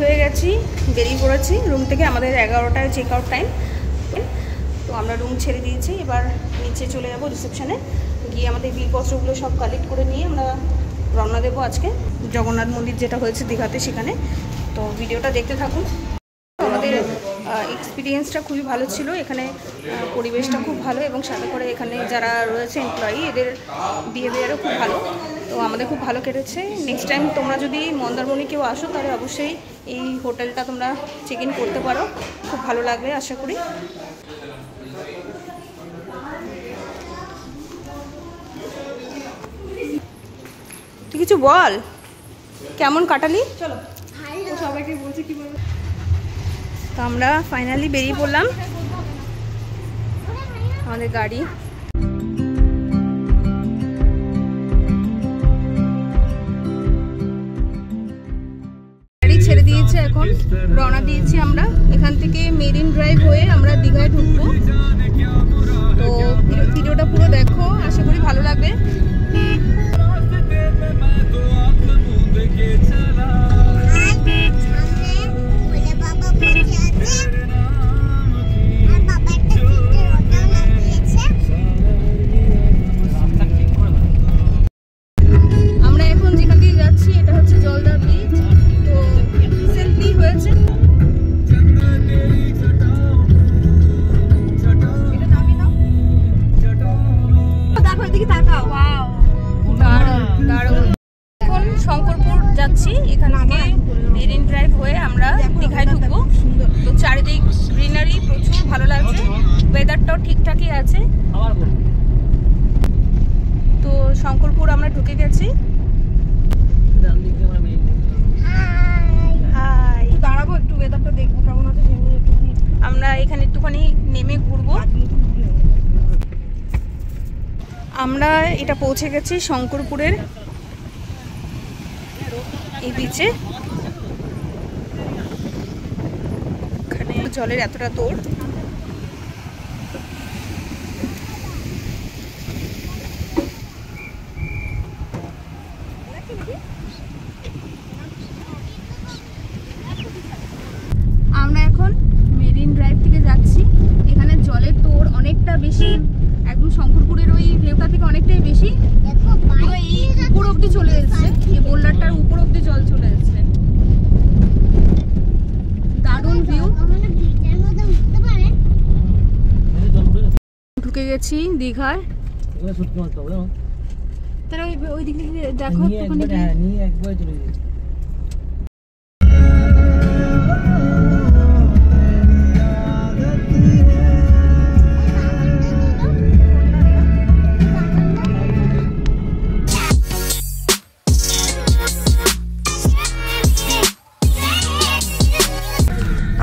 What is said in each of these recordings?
হয়ে গেছি, বেরিয়ে পড়েছি রুম থেকে। আমাদের 11টায় চেক আউট টাইম। তো আমরা রুম ছেড়ে দিয়েছি, এবার নিচে চলে যাব রিসেপশনে, গিয়ে আমাদের বিলপত্রগুলো সব কালেক্ট করে নিয়ে আমরা রওনা দেবো আজকে জগন্নাথ মন্দির যেটা হয়েছে দীঘাতে সেখানে। তো ভিডিওটা দেখতে থাকুন। আমাদের এক্সপিরিয়েন্সটা খুবই ভালো ছিল, এখানে পরিবেশটা খুব ভালো এবং সাথে করে এখানে যারা রয়েছে এমপ্লয়ি এদের বিহেভিয়ারও খুব ভালো। তো আমাদের খুব ভালো কেটেছে। নেক্সট টাইম তোমরা যদি মন্দারমণি কেউ আসো তাহলে অবশ্যই এই হোটেলটা তোমরা চেক ইন করতে পারো, খুব ভালো লাগবে আশা করি। তুই কিছু বল, কেমন কাটালি? চলো সবাইকে বলছি কি বলবো। তো আমরা ফাইনালি বেরিয়ে পড়লাম, আমাদের গাড়ি ছেড়ে দিয়েছে, এখন রওনা দিয়েছি আমরা। এখান থেকে মেরিন ড্রাইভ হয়ে আমরা দীঘায় ঢুকবো। তো ভিডিওটা পুরো দেখো, আশা করি ভালো লাগবে। শঙ্করপুর যাচ্ছি, এখান থেকে মেরিন ড্রাইভ হয়ে আমরা দীঘায় ঢুকবো। তো চারিদিক গ্রিনারি, প্রচুর ভালো লাগছে, ওয়েদারটাও ঠিকঠাকই আছে। তো শঙ্করপুর আমরা ঢুকে গেছি। দাঁড়াবো একটু, ওয়েদারটা দেখবো কেমন আছে। আমরা এখানে একটুখানি নেমে ঘুরবো। আমরা এটা পৌঁছে গেছি শঙ্করপুরের এই বিচে। এখানে জলের এতটা তোড়। আমরা এখন মেরিন ড্রাইভ থেকে যাচ্ছি। এখানে জলের তোড় অনেকটা বেশি, একদম শঙ্করপুরের ওই ভিউটা থেকে অনেকটাই বেশি। এই উপর অব্দি চলে এসছে, এই বোল্ডারটার উপর অব্দি জল চলে এসছে। দারুণ ভিউ। ঢুকে গেছি দীঘায়। তারা ওই দিক থেকে দেখো একটুখানি।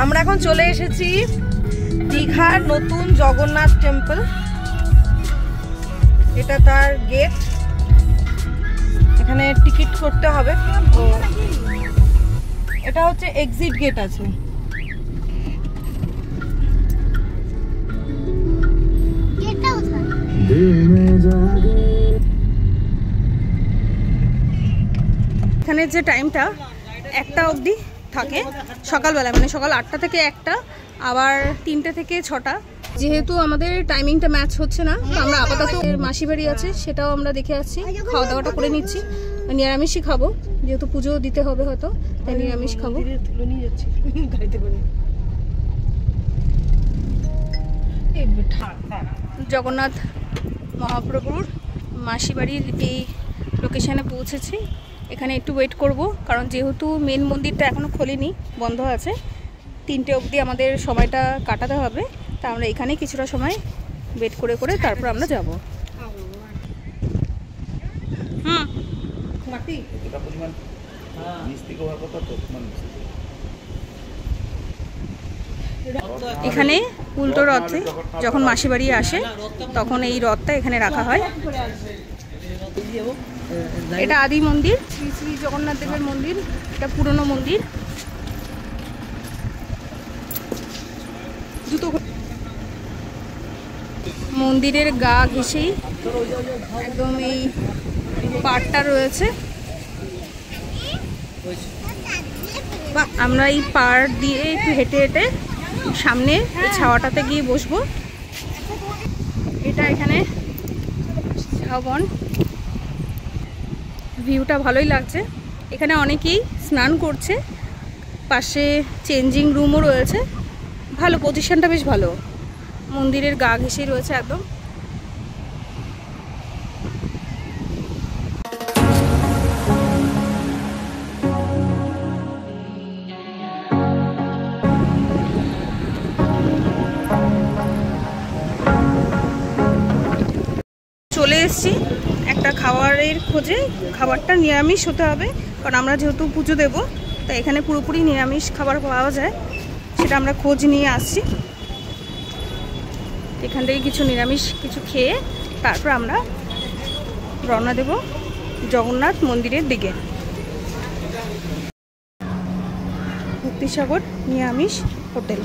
আমরা এখন চলে এসেছি দীঘার নতুন জগন্নাথ টেম্পল। এটা তার গেট, এখানে টিকিট করতে হবে। তো এটা হচ্ছে এক্সিট গেট আছে। এখানে যে টাইমটা 1টা অবধি থাকে সকালবেলা, মানে সকাল 8টা থেকে 1টা, আবার 3টে থেকে 6টা। যেহেতু আমাদের টাইমিংটা ম্যাচ হচ্ছে না, তো আমরা আপাতত মাসি বাড়ি আছে সেটাও আমরা দেখে আসছি, খাওয়া দাওয়াটা করে নিচ্ছি। নিরামিষই খাবো, যেহেতু পুজো দিতে হবে হয়তো, তাই নিরামিষ খাবো। জগন্নাথ মহাপ্রভুর মাসি বাড়ির এই লোকেশানে পৌঁছেছি। এখানে একটু ওয়েট করব, কারণ যেহেতু মেন মন্দিরটা এখনও খোলেনি, বন্ধ আছে। 3টে অবধি আমাদের সময়টা কাটাতে হবে, তা আমরা এখানে কিছুটা সময় ওয়েট করে করে তারপর আমরা যাব। এখানে উল্টো রথে যখন মাসি বাড়ি আসে তখন এই রথটা এখানে রাখা হয়। এটা আদি মন্দির, শ্রী শ্রী জগন্নাথ দেবের মন্দির। এটা পুরনো মন্দির। মন্দিরের গা ঘেঁষেই একদম এই পাড়টা রয়েছে। আমরা এই পাড় দিয়ে একটু হেঁটে হেঁটে সামনে ছাওয়াটাতে গিয়ে বসবো। এটা এখানে ঝাউবন, ভিউটা ভালোই লাগছে। এখানে অনেকেই স্নান করছে, পাশে চেঞ্জিং রুমও রয়েছে। ভালো, পজিশনটা বেশ ভালো, মন্দিরের গা ঘেঁষেই রয়েছে একদম। চলে এসেছি একটা খাবারের খোঁজে। খাবারটা নিরামিষ হতে হবে, কারণ আমরা যেহেতু পুজো দেবো, তাই এখানে পুরোপুরি নিরামিষ খাবার পাওয়া যায়, সেটা আমরা খোঁজ নিয়ে আসছি। এখান থেকে কিছু নিরামিষ কিছু খেয়ে তারপর আমরা রওনা দেব জগন্নাথ মন্দিরের দিকে। ভক্তিসাগর নিরামিষ হোটেল।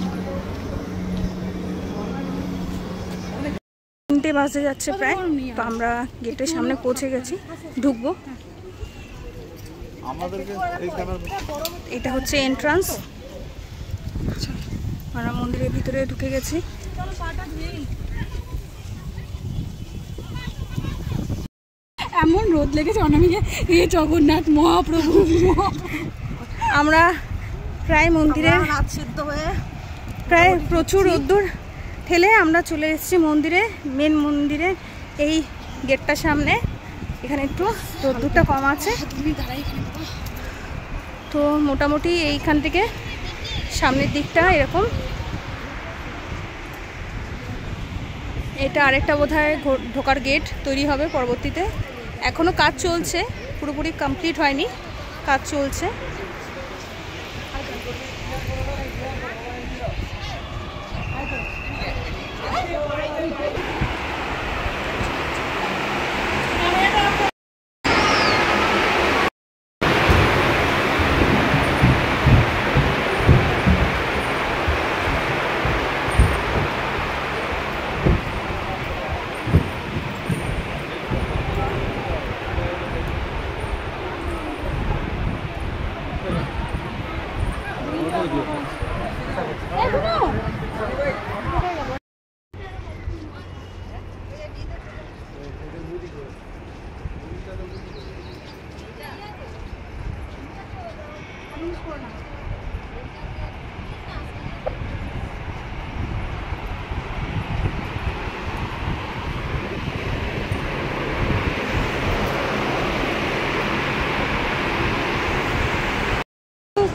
3টে বাজে যাচ্ছে প্রায়, তো আমরা গেটের সামনে পৌঁছে গেছি, ঢুকবো। এটা হচ্ছে এন্ট্রান্স, আমরা মন্দিরের ভিতরে ঢুকে গেছি। এমন রোদ লেগেছে অনামিকে, হে জগন্নাথ মহাপ্রভু। আমরা প্রায় মন্দিরে সিদ্ধ হয়ে প্রায় প্রচুর রোদ্দুর ঠেলে আমরা চলে এসেছি মন্দিরে, মেন মন্দিরে। এই গেটটার সামনে এখানে একটু রোদ্দুরটা কম আছে, তো মোটামুটি এইখান থেকে সামনের দিকটা এরকম। এটা আরেকটা বোধহয় ঢোকার গেট তৈরি হবে পরবর্তীতে। এখনও কাজ চলছে, পুরোপুরি কমপ্লিট হয়নি, কাজ চলছে।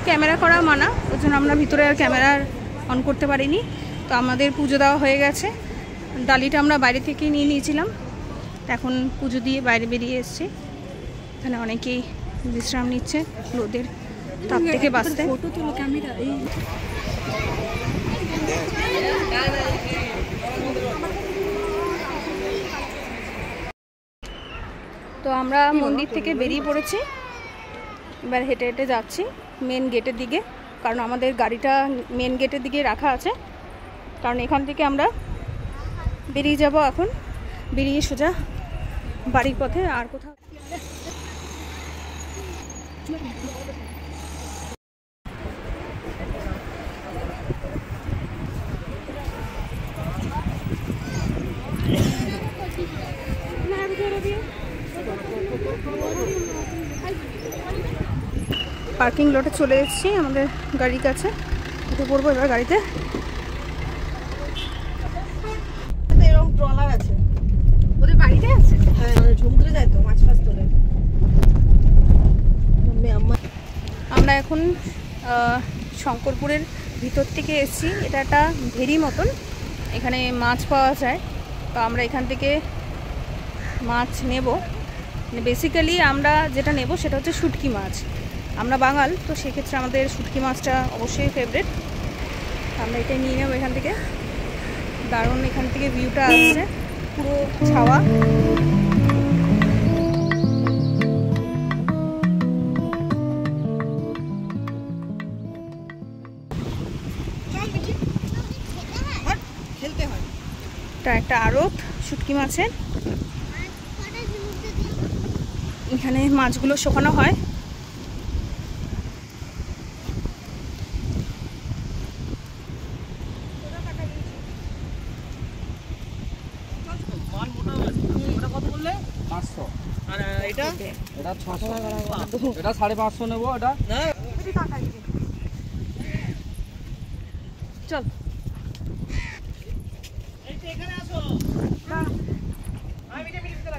ক্যামেরা করা মানা, ওই জন্য আমরা ভিতরে আর ক্যামেরা অন করতে পারিনি। তো আমাদের পুজো দেওয়া হয়ে গেছে, ডালিটা আমরা বাইরে থেকে নিয়ে নিয়েছিলাম, এখন পুজো দিয়ে বাইরে বেরিয়ে এসেছি। এখানে অনেকেই বিশ্রাম নিচ্ছে রোদের তাপ থেকে বাঁচতে। ফটো তুলো ক্যামেরা। তো আমরা মন্দির থেকে বেরিয়ে পড়েছি, এবার হেঁটে হেঁটে যাচ্ছি মেন গেটের দিকে, কারণ আমাদের গাড়িটা মেন গেটের দিকে রাখা আছে। কারণ এখান থেকে আমরা বেরিয়ে যাব এখন, বেরিয়ে সোজা বাড়ির পথে। আর কোথাও পার্কিং লটে চলে এসেছি আমাদের গাড়ির কাছে, উঠে পড়বো এবার গাড়িতে। এরকম ট্রলার আছে ওদের বাড়িতে আছে, হ্যাঁ সমুদ্রে যায় তো মাছ ফাছ তোলে। আমরা এখন শঙ্করপুরের ভিতর থেকে এসেছি, এটা একটা ভেরি মতন, এখানে মাছ পাওয়া যায়। তো আমরা এখান থেকে মাছ নেব, বেসিক্যালি আমরা যেটা নেব সেটা হচ্ছে শুটকি মাছ। আমরা বাঙাল, তো সেক্ষেত্রে আমাদের শুটকি মাছটা অবশ্যই ফেভারিট। আমরা এটাই নিয়ে নেব এখান থেকে। দারুণ এখান থেকে ভিউটা আসছে, পুরো ছাওয়া। এটা একটা আড়ত শুটকি মাছের, এখানে মাছগুলো শুকানো হয়। এটা এটা 600, এটা 550 নেবো। এটা না টাকা দিবি চল এখানে আসো আমি ভিতরে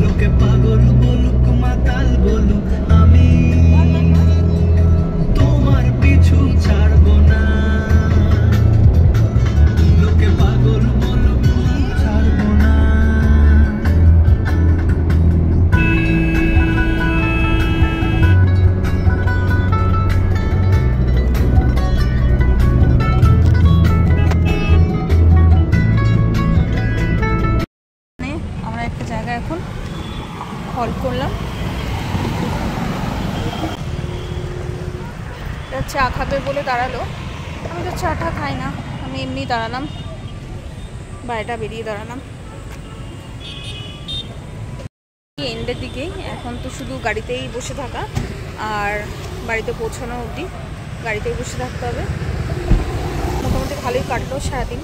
লোকে পাগল বলুক মাতাল বলুক আমি তোমার পিছু ছাড়বো না। লোকে পাগল বলুক ছাড়বো না। আমরা একটা জায়গা এখন কল করলাম, চা খাবে বলে দাঁড়ালো। আমি তো চাটা খাই না, আমি এমনি দাঁড়ালাম, বাইরেটা বেরিয়ে দাঁড়ালাম। এন্ডের দিকেই এখন তো শুধু গাড়িতেই বসে থাকা আর বাড়িতে পৌঁছানো অবধি গাড়িতেই বসে থাকতে হবে। মোটামুটি ভালোই কাটলো সারাদিন।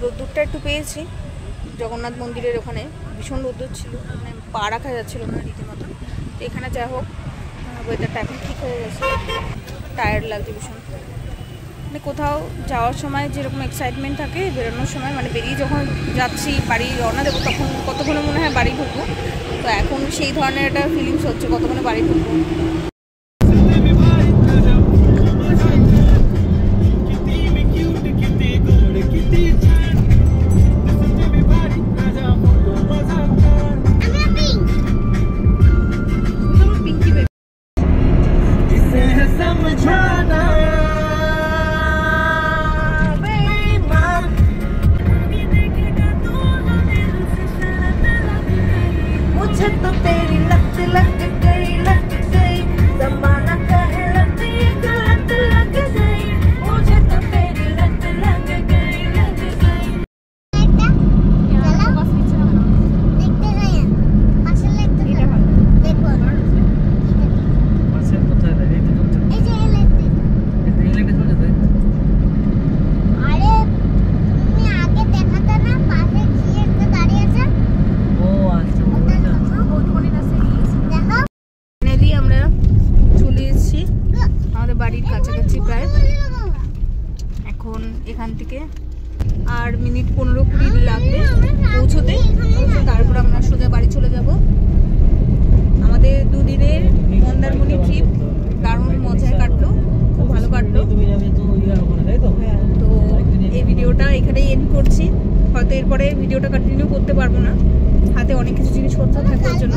রোদ্দুরটা একটু পেয়েছি, জগন্নাথ মন্দিরের ওখানে ভীষণ রোদ্দুর ছিল, মানে পা রাখা যাচ্ছিল না রীতিমতো। তো এখানে যাই হোক ওয়েদারটা এখন ঠিক হয়ে গেছে, টায়ার্ড লাগছে ভীষণ। মানে কোথাও যাওয়ার সময় যেরকম এক্সাইটমেন্ট থাকে, বেরোনোর সময় মানে বেরিয়ে যখন যাচ্ছি বাড়ি রওনা দেবো তখন কতক্ষণে মনে হয় বাড়ি ঢুকবো, তো এখন সেই ধরনের একটা ফিলিংস হচ্ছে কতক্ষণে বাড়ি ঢুকবো। বাড়ির কাছাকাছি প্রায়, এখন এখান থেকে আর মিনিট 15-20 লাগবে পৌঁছতে। তারপর আমরা সোজা বাড়ি চলে যাব। আমাদের দুদিনের মন্দারমণি ট্রিপ দারুণ মজায় কাটলো, খুব ভালো কাটলো। তো এই ভিডিওটা এখানেই এন্ড করছি, হয়তো এরপরে ভিডিওটা কন্টিনিউ করতে পারবো না, হাতে অনেক কিছু জিনিসপত্র থাকার জন্য।